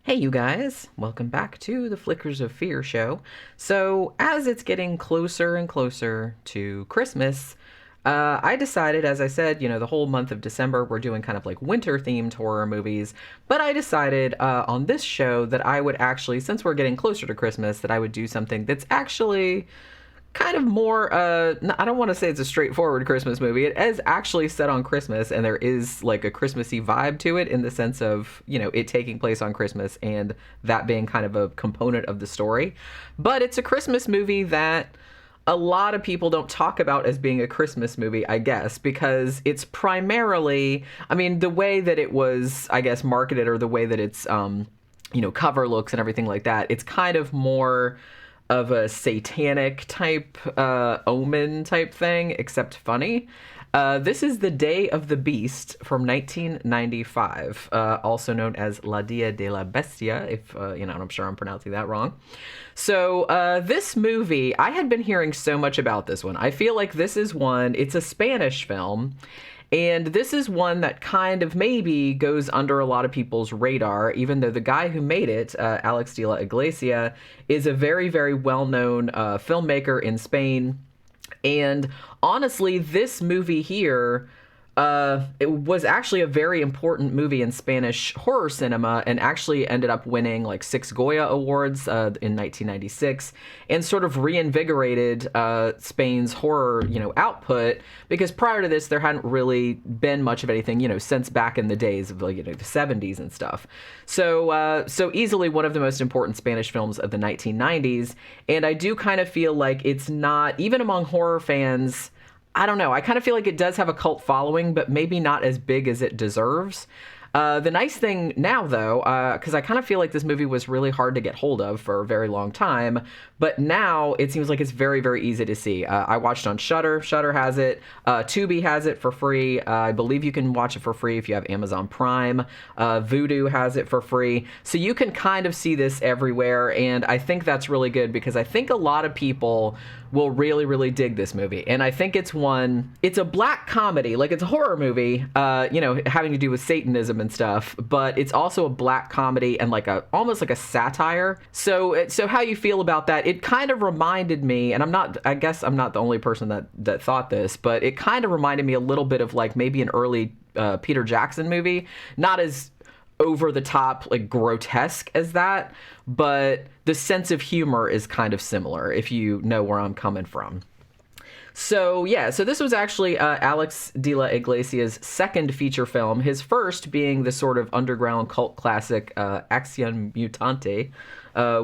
Hey, you guys, welcome back to the Flickers of Fear show. So, as it's getting closer and closer to Christmas, I decided, as I said, the whole month of December, we're doing kind of like winter themed horror movies. But I decided on this show that I would actually, since we're getting closer to Christmas, that I would do something that's actually kind of more I don't want to say it's a straightforward Christmas movie. It is actually set on Christmas, and there is like a Christmassy vibe to it in the sense of it taking place on Christmas and that being kind of a component of the story. But it's a Christmas movie that a lot of people don't talk about as being a Christmas movie, I guess, because it's primarily, I mean, the way that it was, I guess, marketed, or the way that it's cover looks and everything like that, it's kind of more of a satanic type omen type thing, except funny. This is The Day of the Beast from 1995, also known as La Dia de la Bestia, if, I'm sure I'm pronouncing that wrong. So this movie, I had been hearing so much about this one. I feel like this is one, it's a Spanish film, and this is one that kind of maybe goes under a lot of people's radar, even though the guy who made it, Alex de la Iglesia, is a very, very well-known filmmaker in Spain. And honestly, this movie here, it was actually a very important movie in Spanish horror cinema, and actually ended up winning like 6 Goya Awards in 1996, and sort of reinvigorated Spain's horror, output, because prior to this, there hadn't really been much of anything, since back in the days of the 70s and stuff. So easily one of the most important Spanish films of the 1990s, and I do kind of feel like it's not, even among horror fans, I don't know. I kind of feel like it does have a cult following, but maybe not as big as it deserves. The nice thing now, though, because I kind of feel like this movie was really hard to get hold of for a very long time, but now it seems like it's very, very easy to see. I watched on Shudder. Shudder has it. Tubi has it for free. I believe you can watch it for free if you have Amazon Prime. Vudu has it for free. So you can kind of see this everywhere, and I think that's really good, because I think a lot of people will really, really dig this movie. And I think it's a black comedy, like it's a horror movie, having to do with Satanism and stuff, but it's also a black comedy and almost like a satire. So how you feel about that? It kind of reminded me, and I guess I'm not the only person that thought this, but it kind of reminded me a little bit of like maybe an early Peter Jackson movie. Not as over the top, like grotesque as that, but the sense of humor is kind of similar, if you know where I'm coming from. So this was actually Alex de la Iglesia's second feature film, his first being the sort of underground cult classic Acción Mutante,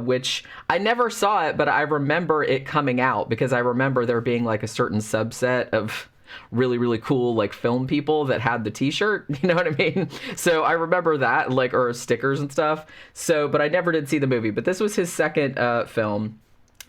which I never saw it, but I remember it coming out, because I remember there being like a certain subset of really, really cool like film people that had the t-shirt, you know what I mean? So I remember that, like, or stickers and stuff. So, but I never did see the movie, but this was his second film.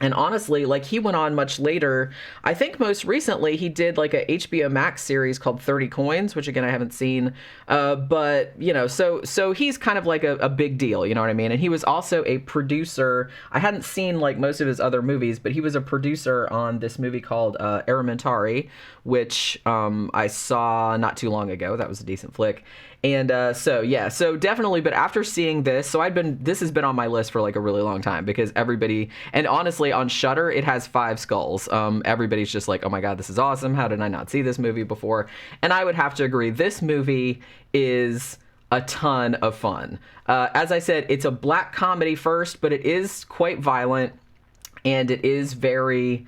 And honestly, like, he went on much later. I think most recently he did like a HBO Max series called 30 Coins, which again I haven't seen. But so he's kind of like a big deal, you know what I mean? And he was also a producer. I hadn't seen like most of his other movies, but he was a producer on this movie called Elementary, which I saw not too long ago. That was a decent flick. And so definitely, but after seeing this, this has been on my list for like a really long time, because everybody, and honestly on Shudder, it has 5 skulls. Everybody's just like, oh my God, this is awesome. How did I not see this movie before? And I would have to agree, this movie is a ton of fun. As I said, it's a black comedy first, but it is quite violent, and it is very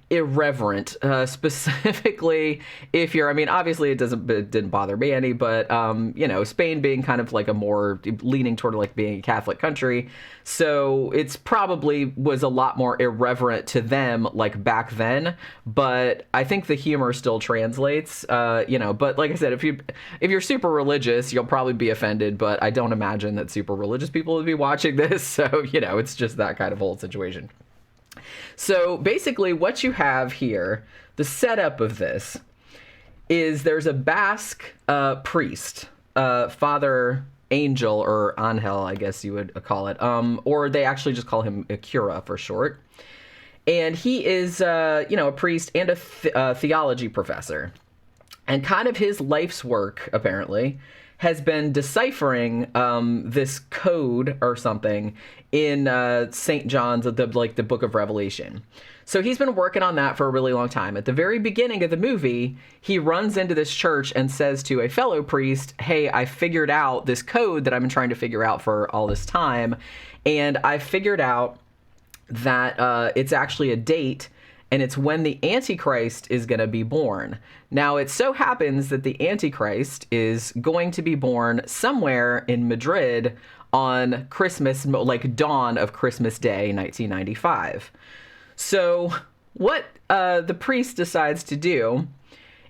irreverent, specifically if you're, I mean, obviously it didn't bother me any, but Spain being kind of like a more leaning toward like being a Catholic country, so it's probably was a lot more irreverent to them like back then, but I think the humor still translates, but like I said, if you're super religious, you'll probably be offended, but I don't imagine that super religious people would be watching this, so it's just that kind of whole situation. So basically what you have here, the setup of this, is there's a Basque priest, Father Angel, or Angel, I guess you would call it, or they actually just call him a cura for short. And he is, a priest and a theology professor. And kind of his life's work, apparently, has been deciphering this code or something in St. John's, the Book of Revelation. So he's been working on that for a really long time. At the very beginning of the movie, he runs into this church and says to a fellow priest, hey, I figured out this code that I've been trying to figure out for all this time. And I figured out that it's actually a date, and it's when the Antichrist is going to be born. Now, it so happens that the Antichrist is going to be born somewhere in Madrid on Christmas, like dawn of Christmas Day, 1995. So what the priest decides to do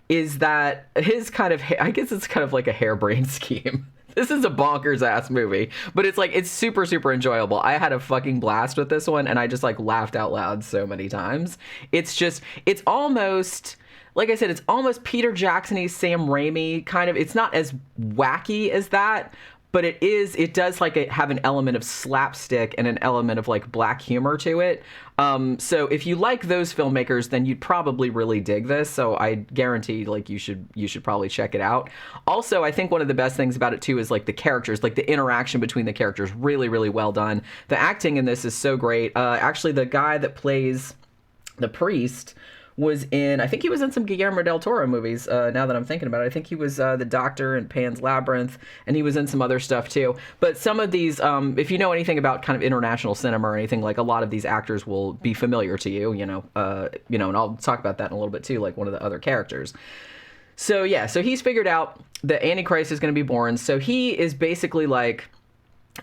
is that his kind of, I guess it's kind of like a harebrained scheme. This is a bonkers ass movie, but it's super, super enjoyable. I had a fucking blast with this one, and I just like laughed out loud so many times. It's almost, like I said, it's almost Peter Jackson-y, Sam Raimi kind of. It's not as wacky as that, but it does like have an element of slapstick and an element of like black humor to it. So if you like those filmmakers, then you'd probably really dig this. So I guarantee like you should probably check it out. Also, I think one of the best things about it too is like the characters, like the interaction between the characters, really, really well done. The acting in this is so great. Actually, the guy that plays the priest I think he was in some Guillermo del Toro movies, now that I'm thinking about it. I think he was the doctor in Pan's Labyrinth, and he was in some other stuff too. But some of these, if you know anything about kind of international cinema or anything, like a lot of these actors will be familiar to you, and I'll talk about that in a little bit too, like one of the other characters. So yeah, so he's figured out the Antichrist is going to be born. So he is basically like,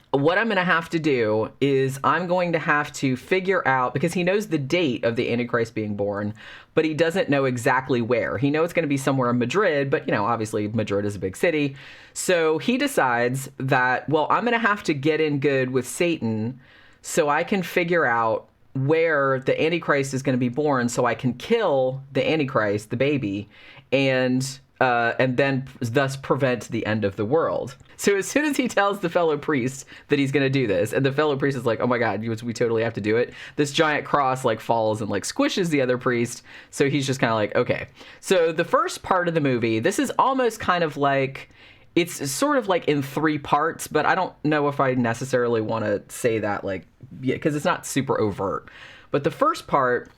what I'm going to have to do is I'm going to have to figure out, because he knows the date of the Antichrist being born, but he doesn't know exactly where. He knows it's going to be somewhere in Madrid, but, obviously Madrid is a big city. So he decides that, well, I'm going to have to get in good with Satan so I can figure out where the Antichrist is going to be born so I can kill the Antichrist, the baby, and then thus prevent the end of the world. So as soon as he tells the fellow priest that he's going to do this, and the fellow priest is like, oh my God, we totally have to do it, this giant cross like falls and like squishes the other priest. So he's just kind of like, okay. So the first part of the movie, this is almost kind of like, it's sort of like in 3 parts, but I don't know if I necessarily want to say that, like, yeah, because it's not super overt. But the first part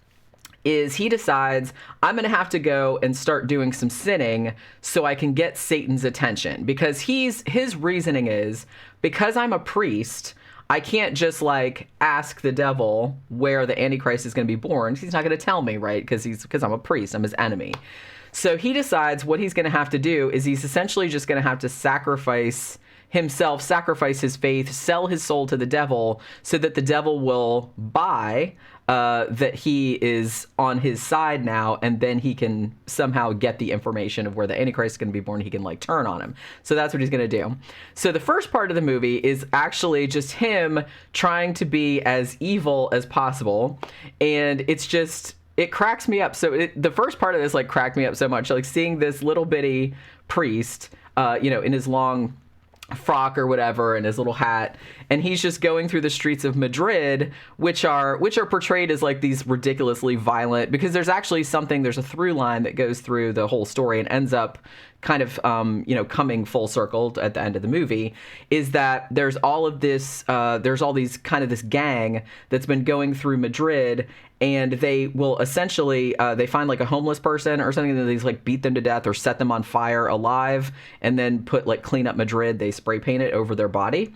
is he decides, I'm going to have to go and start doing some sinning so I can get Satan's attention. Because his reasoning is, because I'm a priest, I can't just like ask the devil where the Antichrist is going to be born. He's not going to tell me, right? Because I'm a priest, I'm his enemy. So he decides what he's going to have to do is he's essentially just going to have to sacrifice himself, sacrifice his faith, sell his soul to the devil so that the devil will buy that he is on his side now, and then he can somehow get the information of where the Antichrist is going to be born. He can like turn on him. So that's what he's going to do. So the first part of the movie is actually just him trying to be as evil as possible. And it cracks me up. So the first part of this like cracked me up so much, like seeing this little bitty priest, in his long frock or whatever and his little hat, and he's just going through the streets of Madrid, which are portrayed as like these ridiculously violent, because there's a through line that goes through the whole story and ends up kind of coming full circle at the end of the movie, is that there's all these kind of this gang that's been going through Madrid, and they will essentially they find like a homeless person or something, and they like beat them to death or set them on fire alive, and then clean up Madrid. They spray paint it over their body.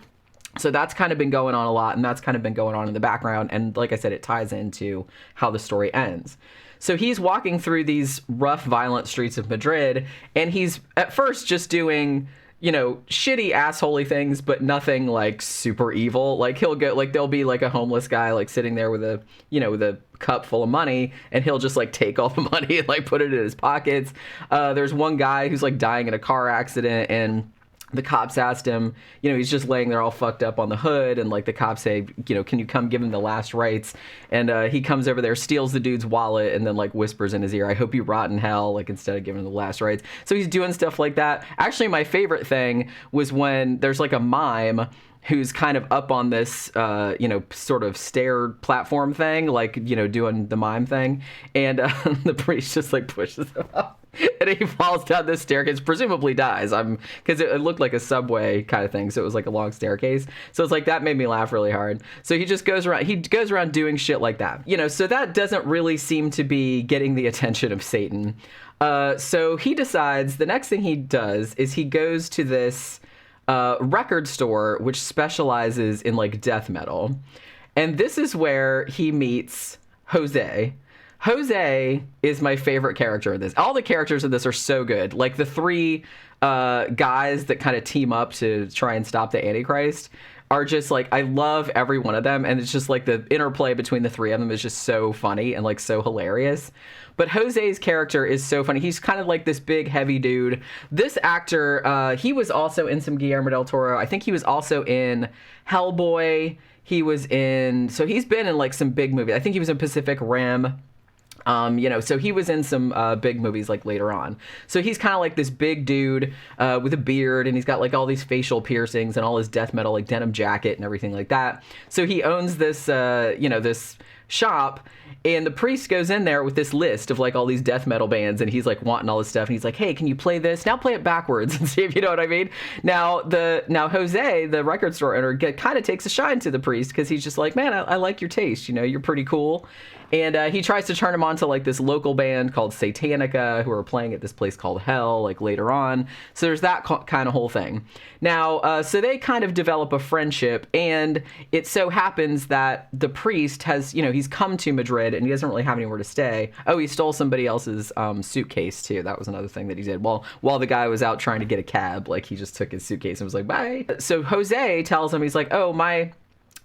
So that's kind of been going on a lot, and that's kind of been going on in the background. And like I said, it ties into how the story ends. So he's walking through these rough, violent streets of Madrid, and he's at first just doing, shitty, assholey things, but nothing like super evil. Like he'll go, like there'll be like a homeless guy like sitting there with a cup full of money, and he'll just like take all the money and like put it in his pockets. There's one guy who's like dying in a car accident, and the cops asked him, he's just laying there all fucked up on the hood, and like the cops say, can you come give him the last rites? And he comes over there, steals the dude's wallet, and then like whispers in his ear, I hope you rot in hell, like instead of giving him the last rites. So he's doing stuff like that. Actually, my favorite thing was when there's like a mime who's kind of up on this, sort of stair platform thing, like, doing the mime thing. And the priest just like pushes him up. And he falls down this staircase, presumably dies. Because it looked like a subway kind of thing, so it was like a long staircase. So it's like that made me laugh really hard. So he just goes around. He goes around doing shit like that, So that doesn't really seem to be getting the attention of Satan. So he decides the next thing he does is he goes to this record store which specializes in like death metal, and this is where he meets Jose. Jose is my favorite character in this. All the characters in this are so good. Like the three guys that kind of team up to try and stop the Antichrist are just like, I love every one of them. And it's just like the interplay between the three of them is just so funny and like so hilarious. But Jose's character is so funny. He's kind of like this big, heavy dude. This actor, he was also in some Guillermo del Toro. I think he was also in Hellboy. So he's been in like some big movies. I think he was in Pacific Rim. So he was in some big movies like later on. So he's kind of like this big dude with a beard, and he's got like all these facial piercings and all his death metal like denim jacket and everything like that. So he owns this, this shop, and the priest goes in there with this list of like all these death metal bands, and he's like wanting all this stuff, and he's like, hey, can you play this? Now play it backwards and see if you know what I mean. Now Jose, the record store owner, kind of takes a shine to the priest because he's just like, man, I like your taste, you're pretty cool. And he tries to turn him on to like this local band called Satanica, who are playing at this place called Hell, like later on. So there's that kind of whole thing. Now, so they kind of develop a friendship, and it so happens that the priest has, he's come to Madrid and he doesn't really have anywhere to stay. Oh, he stole somebody else's suitcase too. That was another thing that he did. While the guy was out trying to get a cab, like he just took his suitcase and was like, bye. So Jose tells him, he's like, oh, my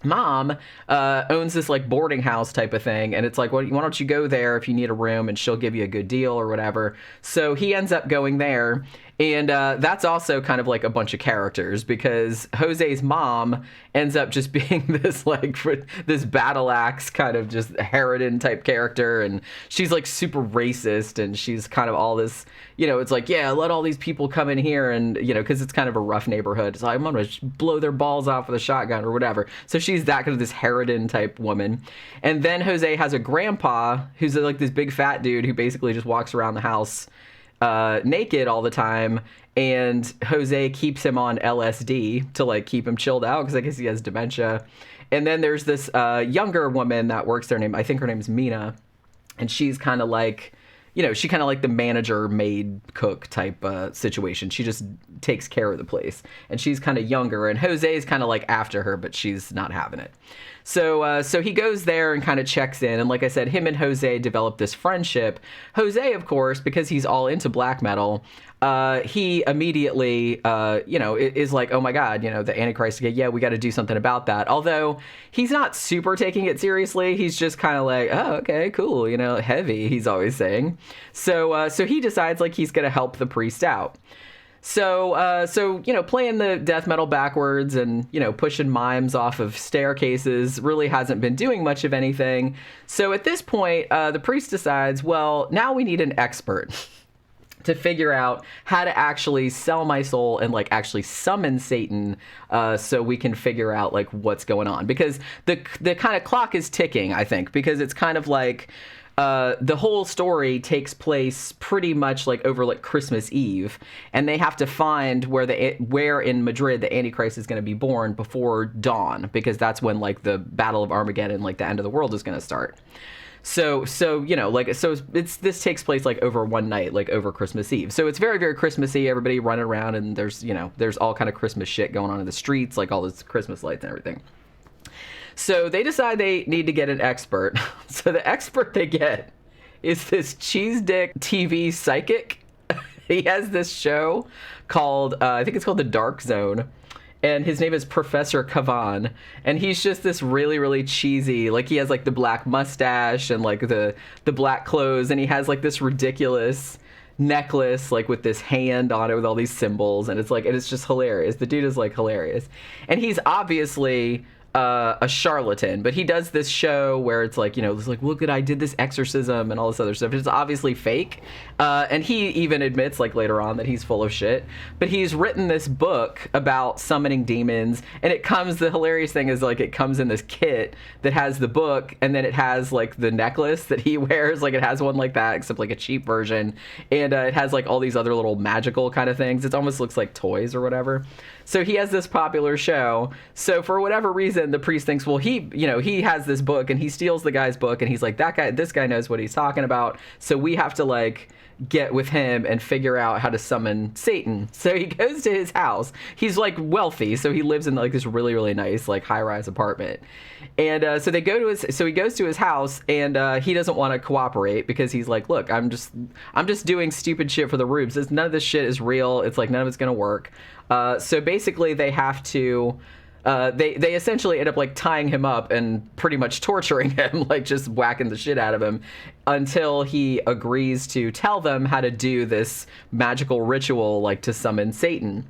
mom owns this like boarding house type of thing, and it's like, well, why don't you go there if you need a room, and she'll give you a good deal or whatever. So he ends up going there, and that's also kind of like a bunch of characters, because Jose's mom ends up just being this like this battle axe kind of just Harridan type character, and she's like super racist, and she's kind of all this, it's like, yeah, let all these people come in here, and because it's kind of a rough neighborhood, so I'm gonna blow their balls off with a shotgun or whatever. So she's that kind of this Harridan type woman. And then Jose has a grandpa who's like this big fat dude who basically just walks around the house naked all the time, and Jose keeps him on LSD to like keep him chilled out, because I guess he has dementia. And then there's this younger woman that works there, I think her name is Mina, and she's kind of like, she kind of like the manager, maid, cook type situation. She just takes care of the place, and she's kind of younger, and Jose's kind of like after her, but she's not having it. So he goes there and kind of checks in, and like I said, him and Jose develop this friendship. Jose, of course, because he's all into black metal, he immediately, is like, oh my God, the Antichrist again. Yeah, we got to do something about that. Although he's not super taking it seriously. He's just kind of like, oh, okay, cool. Heavy, he's always saying. So he decides like he's going to help the priest out. So playing the death metal backwards and, pushing mimes off of staircases really hasn't been doing much of anything. So at this point, the priest decides, well, now we need an expert to figure out how to actually sell my soul and like actually summon Satan, so we can figure out like what's going on, because the kind of clock is ticking, I think, because it's kind of like the whole story takes place pretty much like over like Christmas Eve, and they have to find where in Madrid the Antichrist is going to be born before dawn, because that's when like the Battle of Armageddon, like the end of the world, is going to start. So this takes place like over one night, like over Christmas Eve. So it's very, very Christmassy. Everybody running around, and there's all kind of Christmas shit going on in the streets, like all those Christmas lights and everything. So they decide they need to get an expert. So the expert they get is this cheese dick TV psychic. He has this show called, I think it's called The Dark Zone. And his name is Professor Kavan, and he's just this really, really cheesy, like he has like the black mustache and like the black clothes, and he has like this ridiculous necklace like with this hand on it with all these symbols, and it's just hilarious. The dude is like hilarious, and he's obviously a charlatan, but he does this show where it's like, it's like, look at, I did this exorcism and all this other stuff. It's obviously fake. And he even admits, like, later on that he's full of shit. But he's written this book about summoning demons, and the hilarious thing is, like, it comes in this kit that has the book, and then it has, like, the necklace that he wears. Like, it has one like that, except, like, a cheap version. And it has, like, all these other little magical kind of things. It almost looks like toys or whatever. So he has this popular show. So for whatever reason, the priest thinks, well, he has this book, and he steals the guy's book, and he's like, this guy knows what he's talking about. So we have to, like, get with him and figure out how to summon Satan. So he goes to his house. He's, like, wealthy, so he lives in, like, this really, really nice, like, high-rise apartment. And so he goes to his house, and he doesn't want to cooperate because he's like, look, I'm just doing stupid shit for the rubes. None of this shit is real. It's like, none of it's gonna work. So basically they have to, they essentially end up, like, tying him up and pretty much torturing him, like, just whacking the shit out of him until he agrees to tell them how to do this magical ritual, like, to summon Satan.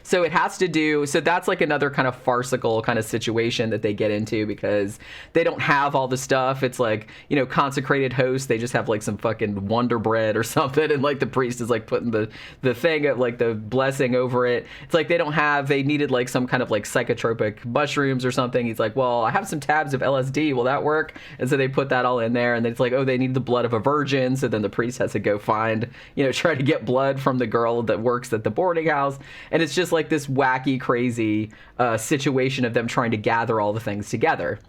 So that's like another kind of farcical kind of situation that they get into because they don't have all the stuff. It's like, consecrated hosts. They just have, like, some fucking Wonder Bread or something. And, like, the priest is, like, putting the thing of, like, the blessing over it. It's like they needed, like, some kind of, like, psychotropic mushrooms or something. He's like, well, I have some tabs of LSD. Will that work? And so they put that all in there. And then it's like, oh, they need the blood of a virgin. So then the priest has to go find, try to get blood from the girl that works at the boarding house. And it's just like this wacky, crazy situation of them trying to gather all the things together.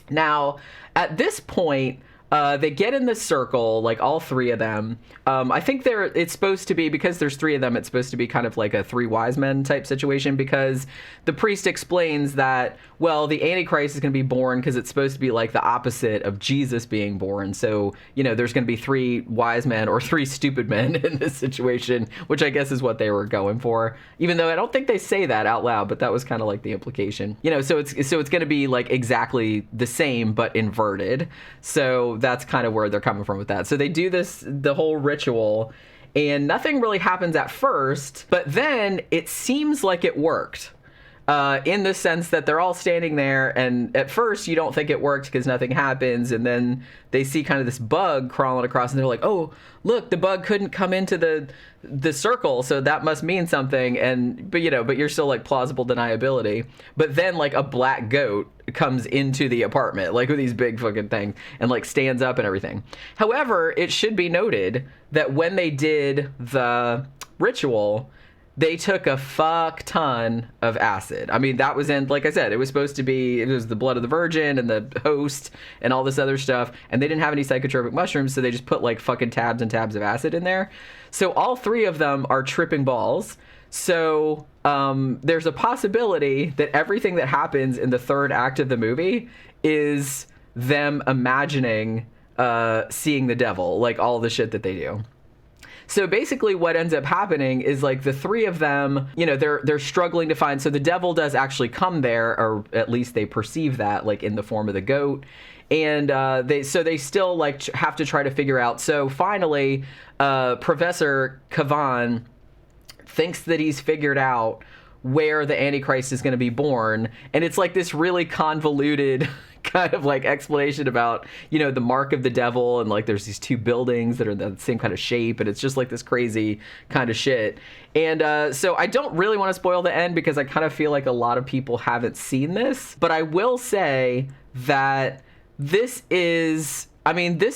Now, at this point, they get in this circle, like, all three of them. I think it's supposed to be, because there's three of them, it's supposed to be kind of like a three wise men type situation, because the priest explains that, well, the Antichrist is going to be born because it's supposed to be like the opposite of Jesus being born. So, there's going to be three wise men or three stupid men in this situation, which I guess is what they were going for, even though I don't think they say that out loud, but that was kind of like the implication. So it's going to be, like, exactly the same, but inverted. So that's kind of where they're coming from with that. So they do the whole ritual, and nothing really happens at first, but then it seems like it worked. In the sense that they're all standing there, and at first you don't think it worked because nothing happens, and then they see kind of this bug crawling across, and they're like, oh, look, the bug couldn't come into the circle, so that must mean something. But you're still, like, plausible deniability. But then, like, a black goat comes into the apartment, like, with these big fucking things, and, like, stands up and everything. However, it should be noted that when they did the ritual, they took a fuck ton of acid. I mean, that was like I said, it was the blood of the virgin and the host and all this other stuff. And they didn't have any psychotropic mushrooms, so they just put, like, fucking tabs and tabs of acid in there. So all three of them are tripping balls. So there's a possibility that everything that happens in the third act of the movie is them imagining seeing the devil, like, all the shit that they do. So basically what ends up happening is, like, the three of them, they're struggling to find, so the devil does actually come there, or at least they perceive that, like, in the form of the goat. And they still, like, have to try to figure out. So finally, Professor Kavan thinks that he's figured out where the Antichrist is going to be born. And it's like this really convoluted kind of, like, explanation about, the mark of the devil, and, like, there's these two buildings that are the same kind of shape, and it's just like this crazy kind of shit. And so I don't really want to spoil the end because I kind of feel like a lot of people haven't seen this, but I will say that this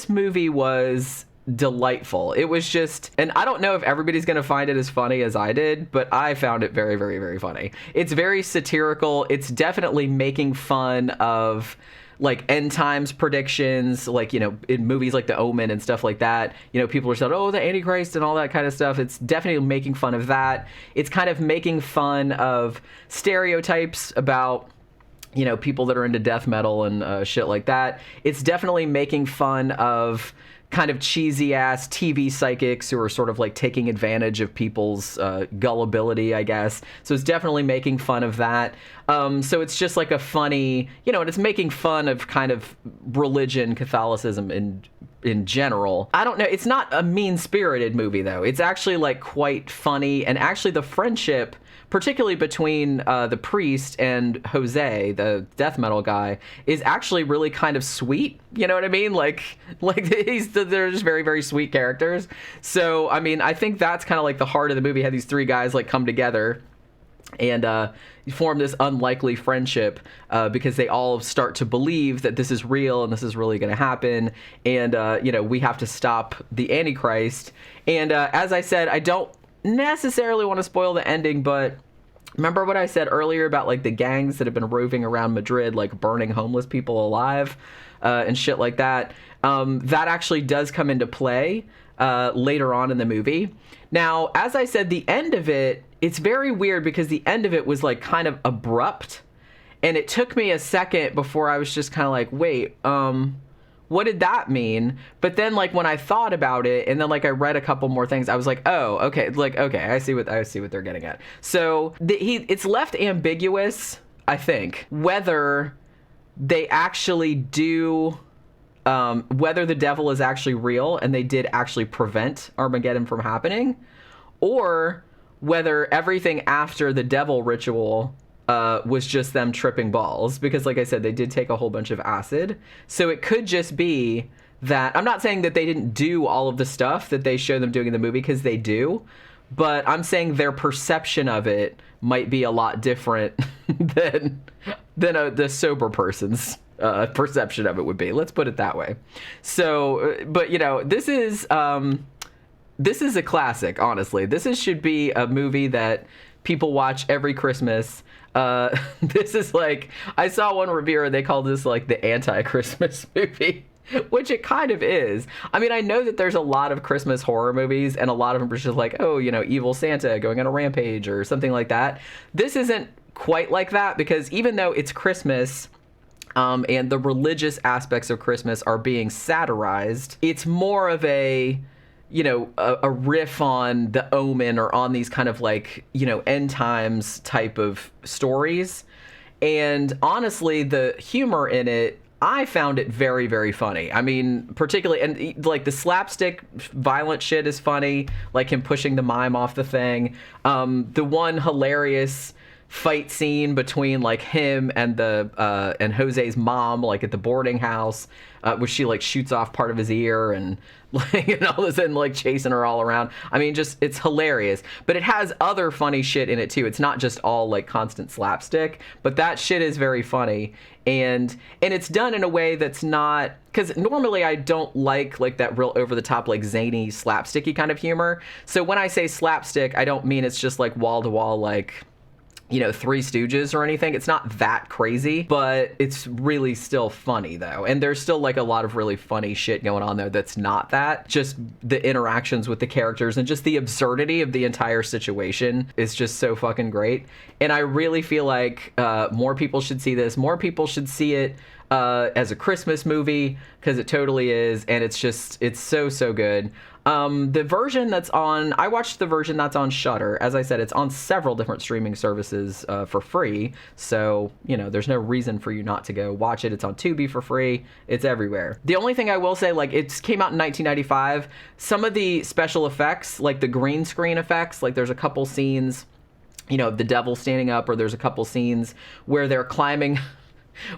movie was delightful. It was just, and I don't know if everybody's going to find it as funny as I did, but I found it very, very, very funny. It's very satirical. It's definitely making fun of, like, end times predictions, like, in movies like The Omen and stuff like that. People are saying, oh, the Antichrist and all that kind of stuff. It's definitely making fun of that. It's kind of making fun of stereotypes about, people that are into death metal and shit like that. It's definitely making fun of kind of cheesy ass TV psychics who are sort of, like, taking advantage of people's gullibility, I guess. So it's definitely making fun of that. So it's just like a funny, and it's making fun of kind of religion, Catholicism in general. I don't know. It's not a mean-spirited movie, though. It's actually, like, quite funny. And actually, the friendship, particularly between the priest and Jose, the death metal guy, is actually really kind of sweet. You know what I mean? Like they're just very, very sweet characters. So, I mean, I think that's kind of like the heart of the movie. Had these three guys, like, come together and form this unlikely friendship because they all start to believe that this is real and this is really going to happen. And, we have to stop the Antichrist. And as I said, I don't necessarily want to spoil the ending, but remember what I said earlier about, like, the gangs that have been roving around Madrid, like, burning homeless people alive and shit like that? That actually does come into play later on in the movie. Now, as I said, the end of it, it's very weird because the end of it was, like, kind of abrupt. And it took me a second before I was just kind of like, wait, what did that mean? But then, like, when I thought about it and then, like, I read a couple more things, I was like, oh, okay, I see what they're getting at. So it's left ambiguous, I think, whether they actually do, whether the devil is actually real and they did actually prevent Armageddon from happening, or whether everything after the devil ritual was just them tripping balls, because, like I said, they did take a whole bunch of acid. So it could just be that, I'm not saying that they didn't do all of the stuff that they show them doing in the movie, because they do, but I'm saying their perception of it might be a lot different than the sober person's perception of it would be. Let's put it that way. So, but, this is a classic, honestly. Should be a movie that people watch every Christmas. This is like, I saw one reviewer, they called this like the anti-Christmas movie, which it kind of is. I mean, I know that there's a lot of Christmas horror movies, and a lot of them are just like, oh, evil Santa going on a rampage or something like that. This isn't quite like that, because even though it's Christmas, and the religious aspects of Christmas are being satirized, it's more of a riff on The Omen, or on these kind of like, end times type of stories. And honestly, the humor in it, I found it very, very funny. I mean, particularly, and like the slapstick violent shit is funny, like him pushing the mime off the thing. The one hilarious fight scene between like him and and Jose's mom, like at the boarding house, where she like shoots off part of his ear and like, and all of a sudden like chasing her all around. I mean, just, it's hilarious, but it has other funny shit in it too. It's not just all like constant slapstick, but that shit is very funny. And it's done in a way that's not, because normally I don't like that real over the top, like zany slapsticky kind of humor. So when I say slapstick, I don't mean it's just like wall to wall, like, Three Stooges or anything. It's not that crazy, but it's really still funny though. And there's still like a lot of really funny shit going on there that's not that. Just the interactions with the characters and just the absurdity of the entire situation is just so fucking great. And I really feel like more people should see this. More people should see it as a Christmas movie, because it totally is. And it's so good. The version that's on, I watched the version that's on Shudder. As I said, it's on several different streaming services for free. So, there's no reason for you not to go watch it. It's on Tubi for free. It's everywhere. The only thing I will say, like, it came out in 1995. Some of the special effects, like the green screen effects, like there's a couple scenes, the devil standing up, or there's a couple scenes where they're climbing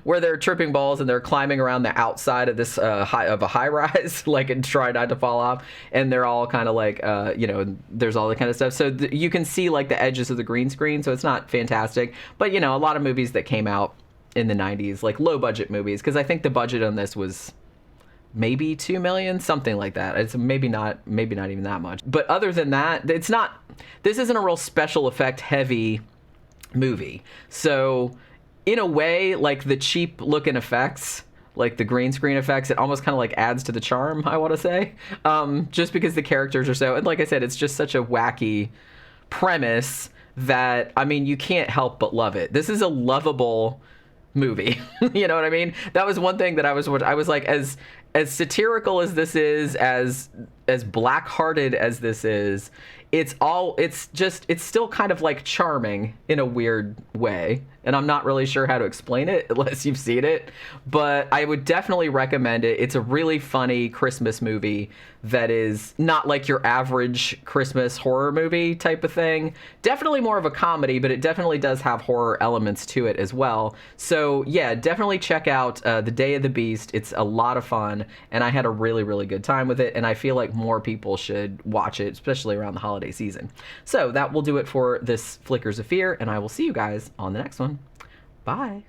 where they're tripping balls and they're climbing around the outside of this a high rise, like, and try not to fall off, and they're all kind of like there's all that kind of stuff, so you can see like the edges of the green screen, so it's not fantastic, but a lot of movies that came out in the 90s, like low budget movies, because I think the budget on this was maybe 2 million, something like that. It's maybe not even that much, but other than that, this isn't a real special effect heavy movie. So in a way, like the cheap looking effects, like the green screen effects, it almost kind of like adds to the charm, I want to say, just because the characters are so, and like I said, it's just such a wacky premise that, I mean, you can't help but love it. This is a lovable movie. You know what I mean? That was one thing that I was like, as satirical as this is, as black-hearted as this is, it's still kind of like charming in a weird way. and I'm not really sure how to explain it unless you've seen it, but I would definitely recommend it. It's a really funny Christmas movie that is not like your average Christmas horror movie type of thing. Definitely more of a comedy, but it definitely does have horror elements to it as well. So yeah, definitely check out The Day of the Beast. It's a lot of fun, and I had a really, really good time with it, and I feel like more people should watch it, especially around the holiday season. So that will do it for this Flickers of Fear, and I will see you guys on the next one. Bye.